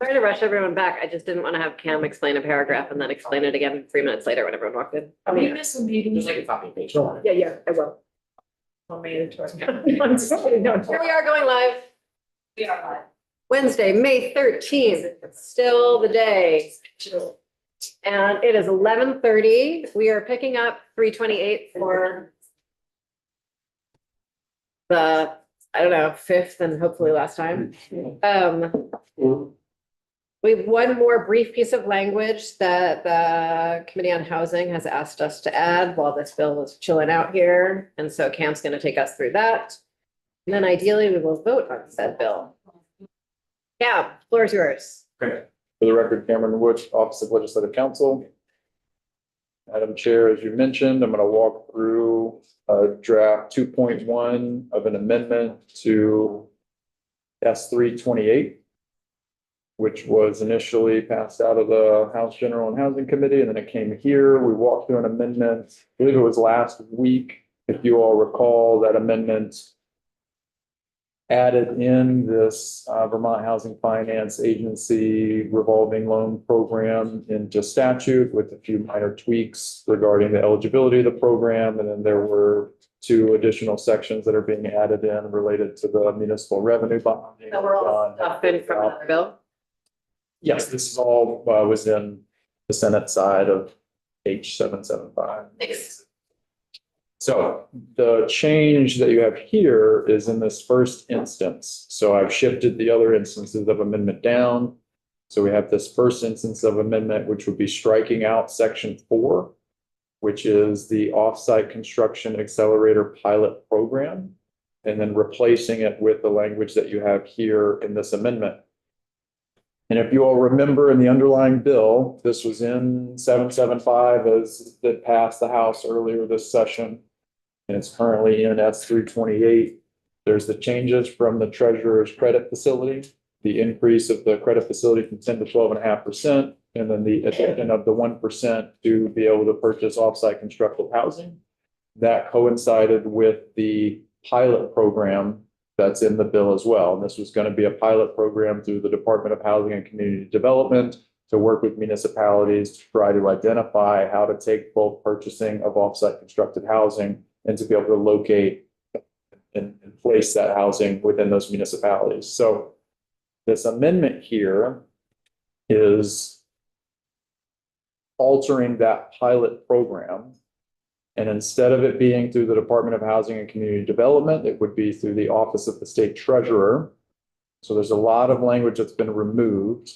Trying to rush everyone back. I just didn't want to have Cam explain a paragraph and then explain it again 3 minutes later when everyone walked in. Oh, you missed a meeting. Just like a copy paste. Yeah, I will. I'll mandatory. Here we are going live. We are live. Wednesday, May 13th, still the day. And it is 11:30. We are picking up 328 for the, I don't know, fifth and hopefully last time. We have one more brief piece of language that the Committee on Housing has asked us to add while this bill is chilling out here. And so Cam's going to take us through that. And then ideally we will vote on said bill. Cam, floor is yours. Okay. For the record, Cameron Woods, Office of Legislative Counsel. Madam Chair, as you mentioned, I'm going to walk through draft 2.1 of an amendment to S328, which was initially passed out of the House General and Housing Committee, and then it came here. We walked through an amendment, I believe it was last week. If you all recall, that amendment added in this Vermont Housing Finance Agency revolving loan program into statute with a few minor tweaks regarding the eligibility of the program. And then there were 2 additional sections that are being added in related to the municipal revenue bond. So we're all stuff in from another bill. Yes, this is all was in the Senate side of H775. Thanks. So the change that you have here is in this first instance. So I've shifted the other instances of amendment down. So we have this first instance of amendment, which would be striking out section 4, which is the offsite construction accelerator pilot program, and then replacing it with the language that you have here in this amendment. And if you all remember in the underlying bill, this was in 775 as that passed the House earlier this session. And it's currently in S328. There's the changes from the treasurer's credit facility, the increase of the credit facility from 10 to 12.5%, and then the addition of the 1% to be able to purchase offsite constructed housing. That coincided with the pilot program that's in the bill as well. And this was going to be a pilot program through the Department of Housing and Community Development to work with municipalities to try to identify how to take bulk purchasing of offsite constructed housing and to be able to locate and place that housing within those municipalities. So this amendment here is altering that pilot program. And instead of it being through the Department of Housing and Community Development, it would be through the Office of the State Treasurer. So there's a lot of language that's been removed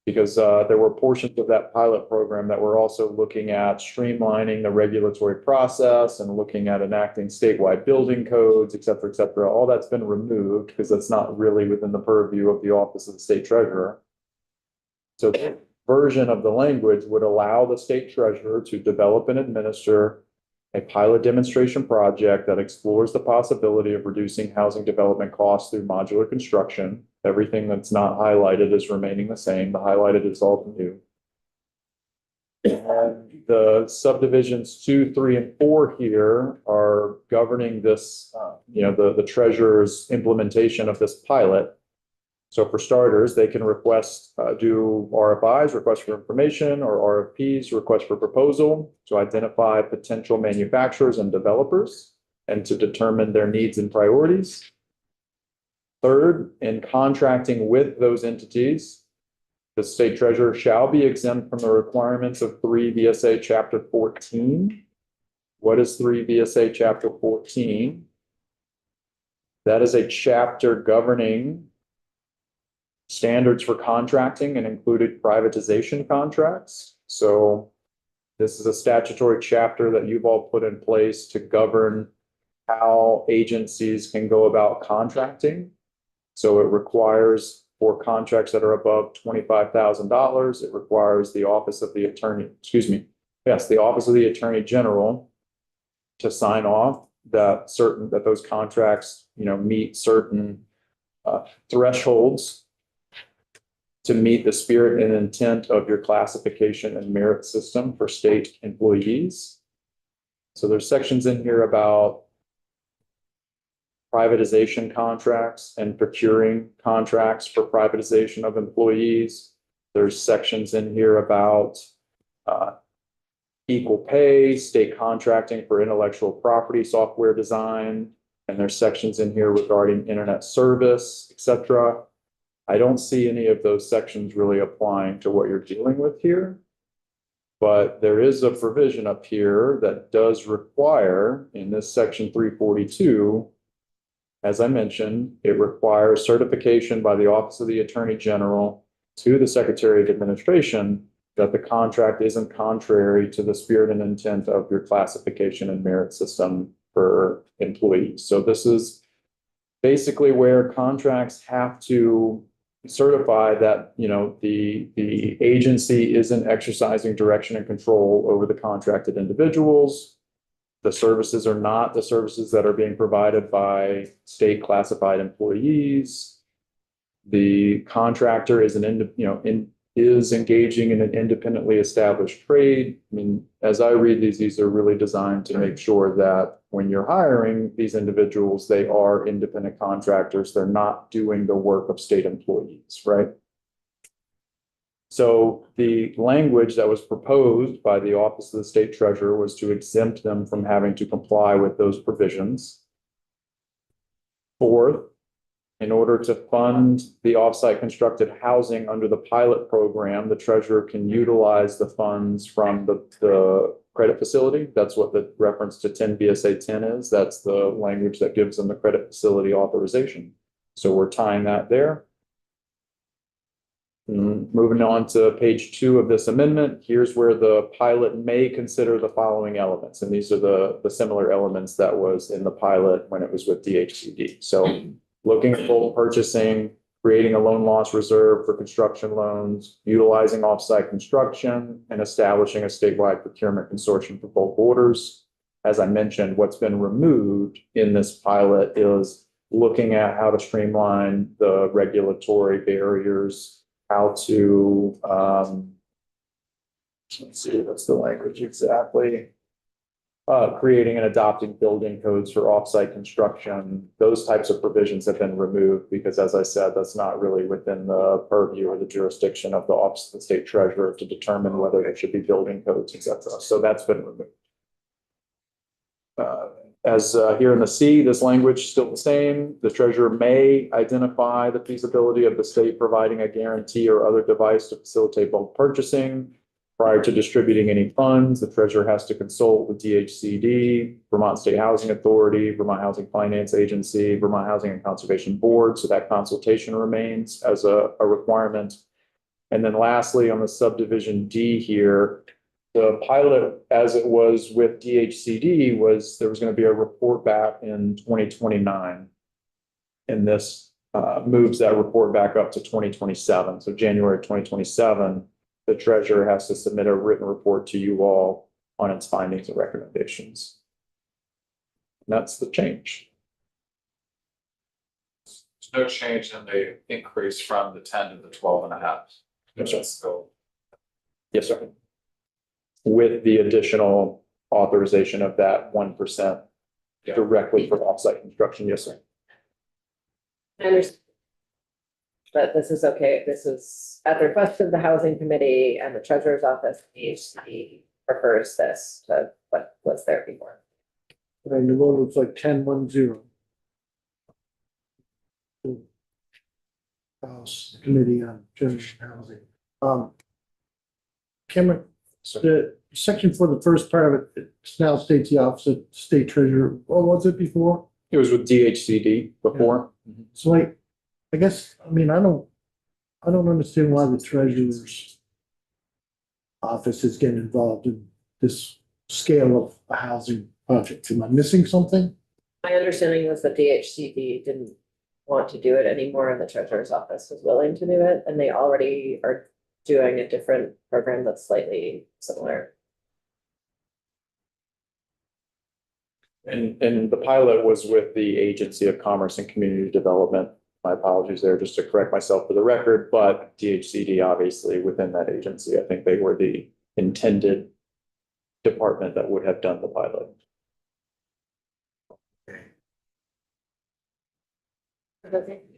because there were portions of that pilot program that were also looking at streamlining the regulatory process and looking at enacting statewide building codes, et cetera, et cetera. All that's been removed because that's not really within the purview of the Office of the State Treasurer. So this version of the language would allow the State Treasurer to develop and administer a pilot demonstration project that explores the possibility of reducing housing development costs through modular construction. Everything that's not highlighted is remaining the same. The highlighted is all new. And the subdivisions 2, 3, and 4 here are governing this, the treasurer's implementation of this pilot. So for starters, they can request, do RFIs, request for information, or RFPs, request for proposal, to identify potential manufacturers and developers and to determine their needs and priorities. Third, in contracting with those entities, the state treasurer shall be exempt from the requirements of 3 VSA Chapter 14. What is 3 VSA Chapter 14? That is a chapter governing standards for contracting and included privatization contracts. So this is a statutory chapter that you've all put in place to govern how agencies can go about contracting. So it requires for contracts that are above $25,000, it requires the Office of the Attorney, the Office of the Attorney General to sign off that those contracts, meet certain thresholds to meet the spirit and intent of your classification and merit system for state employees. So there's sections in here about privatization contracts and procuring contracts for privatization of employees. There's sections in here about equal pay, state contracting for intellectual property, software design, and there's sections in here regarding internet service, etc. I don't see any of those sections really applying to what you're dealing with here. But there is a provision up here that does require, in this section 342, as I mentioned, it requires certification by the Office of the Attorney General to the Secretary of Administration that the contract isn't contrary to the spirit and intent of your classification and merit system for employees. So this is basically where contracts have to certify that, you know, the agency isn't exercising direction and control over the contracted individuals. The services are not the services that are being provided by state classified employees. The contractor is is engaging in an independently established trade. I mean, as I read these are really designed to make sure that when you're hiring these individuals, they are independent contractors. They're not doing the work of state employees, right? So the language that was proposed by the Office of the State Treasurer was to exempt them from having to comply with those provisions. Fourth, in order to fund the offsite constructed housing under the pilot program, the treasurer can utilize the funds from the credit facility. That's what the reference to 10 BSA 10 is. That's the language that gives them the credit facility authorization. So we're tying that there. Moving on to page 2 of this amendment, here's where the pilot may consider the following elements. And these are the similar elements that was in the pilot when it was with DHCD. So looking at full purchasing, creating a loan loss reserve for construction loans, utilizing offsite construction, and establishing a statewide procurement consortium for bulk orders. As I mentioned, what's been removed in this pilot is looking at how to streamline the regulatory barriers, how to, let's see, what's the language exactly? Creating and adopting building codes for offsite construction. Those types of provisions have been removed because, as I said, that's not really within the purview or the jurisdiction of the Office of the State Treasurer to determine whether there should be building codes, etc. So that's been removed. Here in the C, this language is still the same. The treasurer may identify the feasibility of the state providing a guarantee or other device to facilitate bulk purchasing. Prior to distributing any funds, the treasurer has to consult with DHCD, Vermont State Housing Authority, Vermont Housing Finance Agency, Vermont Housing and Conservation Board. So that consultation remains as a requirement. And then lastly, on the subdivision D here, the pilot, as it was with DHCD, was there was going to be a report back in 2029. And this moves that report back up to 2027. So January 2027, the treasurer has to submit a written report to you all on its findings and recommendations. And that's the change. There's no change in the increase from the 10 to the 12.5. Yes, sir. So Yes, sir. With the additional authorization of that 1% directly for offsite construction. Yes, sir. I understand. But this is okay. This is at the request of the Housing Committee and the Treasurer's Office. DHCD prefers this to what was there before. And the one was like 10-1-0. House Committee on General Housing. Cameron, the section for the first part of it, it now states the Office of State Treasurer. What was it before? It was with DHCD before. It's like, I guess, I mean, I don't understand why the treasurer's office is getting involved in this scale of a housing project. Am I missing something? My understanding was that DHCD didn't want to do it anymore and the Treasurer's Office was willing to do it, and they already are doing a different program that's slightly similar. And the pilot was with the Agency of Commerce and Community Development. My apologies there, just to correct myself for the record, but DHCD obviously within that agency, I think they were the intended department that would have done the pilot.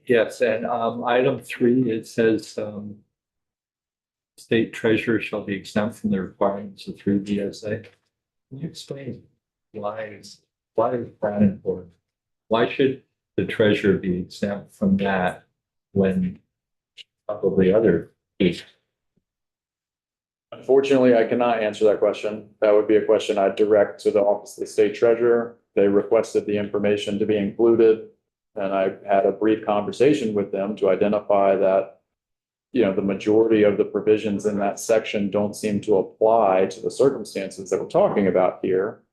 Yes, and item 3, it says state treasurer shall be exempt from the requirements of 3 BSA. Can you explain why is that important? Why should the treasurer be exempt from that when probably other issues? Unfortunately, I cannot answer that question. That would be a question I'd direct to the Office of the State Treasurer. They requested the information to be included. And I had a brief conversation with them to identify that, you know, the majority of the provisions in that section don't seem to apply to the circumstances that we're talking about here.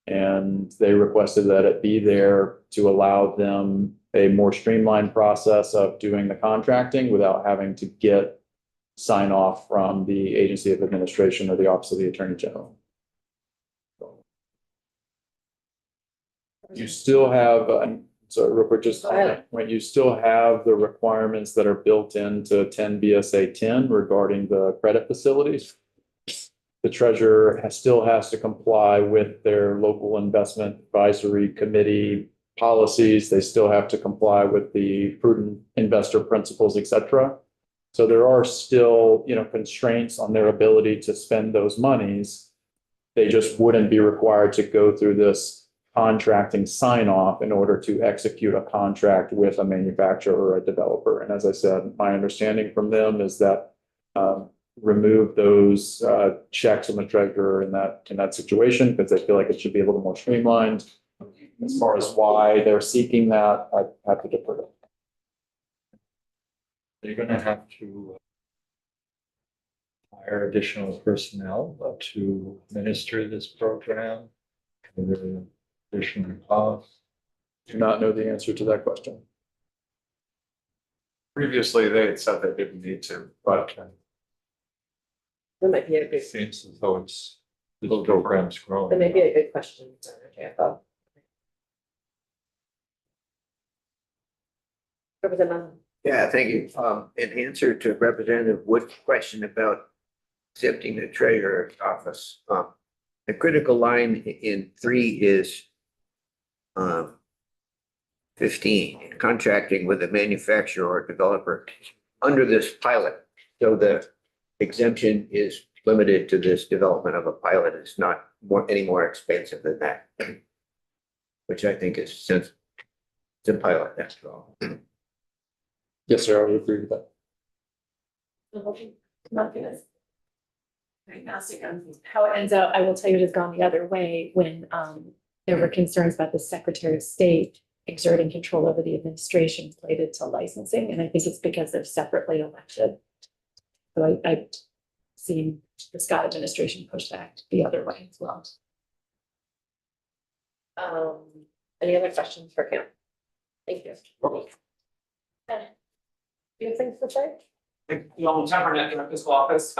And they requested that it be there to allow them a more streamlined process of doing the contracting without having to get sign off from the Agency of Administration or the Office of the Attorney General. You still have, so real quick, just Go ahead. when you still have the requirements that are built into 10 BSA 10 regarding the credit facilities. The treasurer still has to comply with their local investment advisory committee policies. They still have to comply with the prudent investor principles, et cetera. So there are still, you know, constraints on their ability to spend those monies. They just wouldn't be required to go through this contracting sign off in order to execute a contract with a manufacturer or a developer. And as I said, my understanding from them is that remove those checks on the treasurer in that situation because they feel like it should be a little more streamlined. As far as why they're seeking that, I have to defer to. You're gonna have to hire additional personnel to administer this program. Are there additional costs? Do not know the answer to that question. Previously, they had said they didn't need to, but That might be a good, It seems as though this program's growing. that may be a good question for JFO. Representative. Yeah, thank you. In answer to Representative Wood's question about accepting the treasurer's office, the critical line in 3 is 15, contracting with a manufacturer or developer under this pilot. So the exemption is limited to this development of a pilot. It's not any more expensive than that, which I think is since it's a pilot, that's all. Yes, sir, I would agree with that. Diagnostic on how it ends out, I will tell you it has gone the other way when there were concerns about the Secretary of State exerting control over the administration related to licensing, and I think it's because they're separately elected. So I've seen the Scott administration push back the other way as well. Any other questions for Kim? Thank you. Do you have things to say? Tom Burnett, in our fiscal office,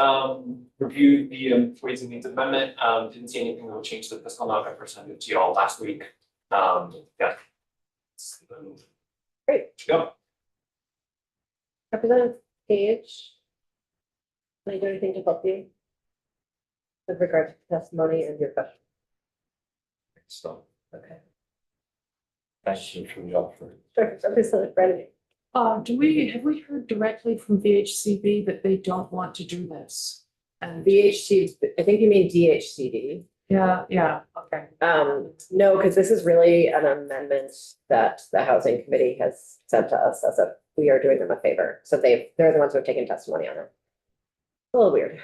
reviewed the Ways and Means Amendment, didn't see anything that would change the fiscal amount I presented to you all last week. Yeah. Great. Yep. Representative Page? Can I do anything to help you? With regard to testimony and your question? So, Okay. thank you for the offer. Sure, Representative Brady. Have we heard directly from VHCB that they don't want to do this? And VHC, I think you mean DHCD. yeah, okay. No, because this is really an amendment that the Housing Committee has sent to us as a, we are doing them a favor. So they're the ones who have taken testimony on it. A little weird.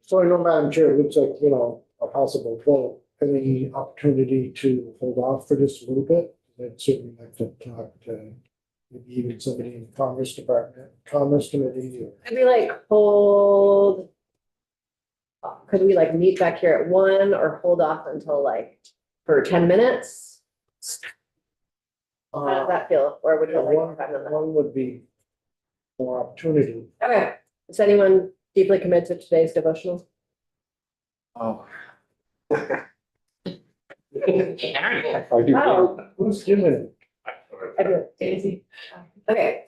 So, Madam Chair, it looks like, you know, a possible vote, any opportunity to hold off for just a little bit? I'd certainly like to talk to maybe even somebody in the Commerce Department, Commerce Committee, or Could we hold? Could we meet back here at 1 or hold off until for 10 minutes? How does that feel? Or would you like more time than that? one would be more opportunity. Okay, is anyone deeply committed to today's devotional? Oh. I do. Wow. Who's giving? I do. Daisy. Okay,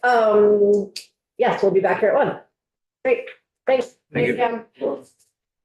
yes, we'll be back here at 1. Great, thanks. Thank you. Thanks, Cam.